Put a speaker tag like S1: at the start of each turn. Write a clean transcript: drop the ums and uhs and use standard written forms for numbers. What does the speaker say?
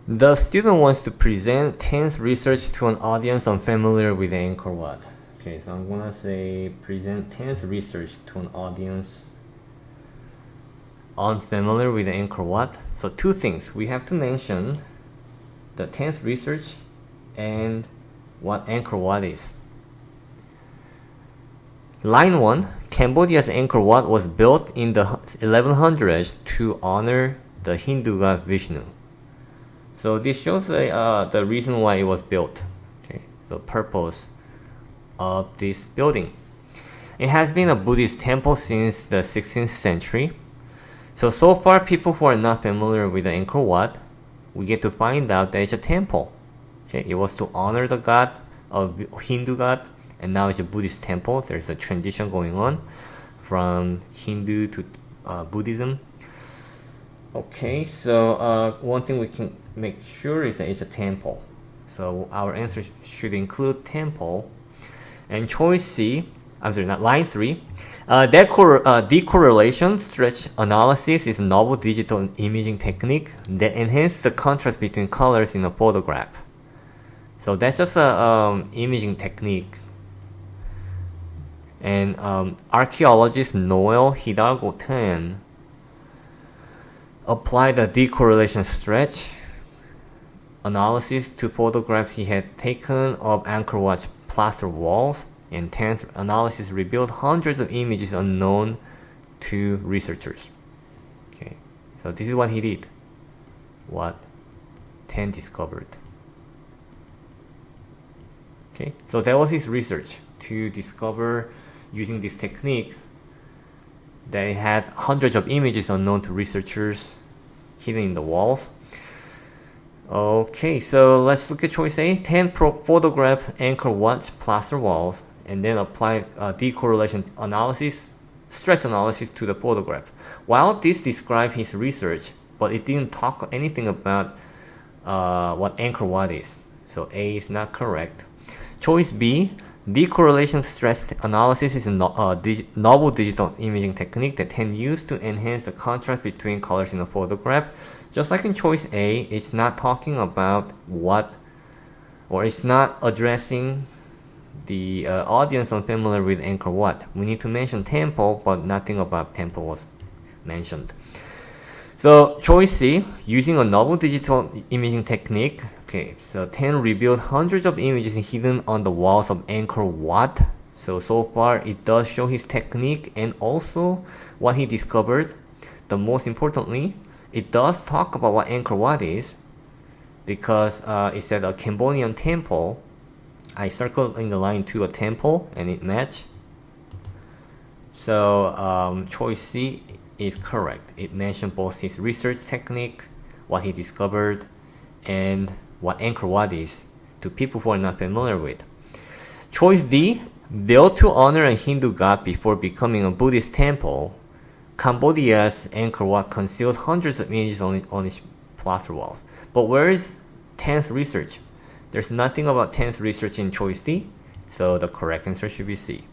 S1: The student wants to present tense research to an audience unfamiliar with Angkor Wat. Okay, so I'm gonna say present tense research to an audience unfamiliar with Angkor Wat. So two things. We have to mention the tense research and what Angkor Wat is. Line 1. Cambodia's Angkor Wat was built in the 1100s to honor the Hindu god Vishnu. So this shows the reason why it was built. Okay, the purpose of this building. It has been a Buddhist temple since the 16th century. So far, people who are not familiar with the Angkor Wat, we get to find out that it's a temple. Okay, it was to honor the god of Hindu god, and now it's a Buddhist temple. There's a transition going on from Hindu to Buddhism. Okay, so one thing we can make sure is that it's a temple. So our answer should include temple. And choice C, I'm sorry, not line 3. Decorrelation stretch analysis is a novel digital imaging technique that enhances the contrast between colors in a photograph. So that's just a imaging technique. And archaeologist Noel Hidalgo Tan applied the decorrelation stretch analysis to photographs he had taken of Angkor Wat's plaster walls, and Tan's analysis revealed hundreds of images unknown to researchers. Okay, so this is what he did, what Tan discovered. Okay, so that was his research to discover, using this technique, that it had hundreds of images unknown to researchers hidden in the walls. Okay, so let's look at choice A. Tan photographed Angkor Wat's plaster walls and then applied decorrelation analysis, stress analysis to the photograph. While this described his research, but it didn't talk anything about what Angkor Wat is. So A is not correct. Choice B. Decorrelation stress analysis is a novel digital imaging technique that can use to enhance the contrast between colors in a photograph. Just like in choice A, it's not talking about what, or it's not addressing the audience unfamiliar with Angkor Wat. We need to mention temple, but nothing about temple was mentioned. So choice C, using a novel digital imaging technique. Okay, so Tan revealed hundreds of images hidden on the walls of Angkor Wat. So far it does show his technique and also what he discovered. The most importantly, it does talk about what Angkor Wat is, because it said a Cambodian temple. I circled in the line to a temple and it matched. So choice C is correct. It mentioned both his research technique, what he discovered, and what Angkor Wat is to people who are not familiar with. Choice D, built to honor a Hindu god before becoming a Buddhist temple, Cambodia's Angkor Wat concealed hundreds of images on its plaster walls. But where is Tan's research? There's nothing about Tan's research in choice D, so the correct answer should be C.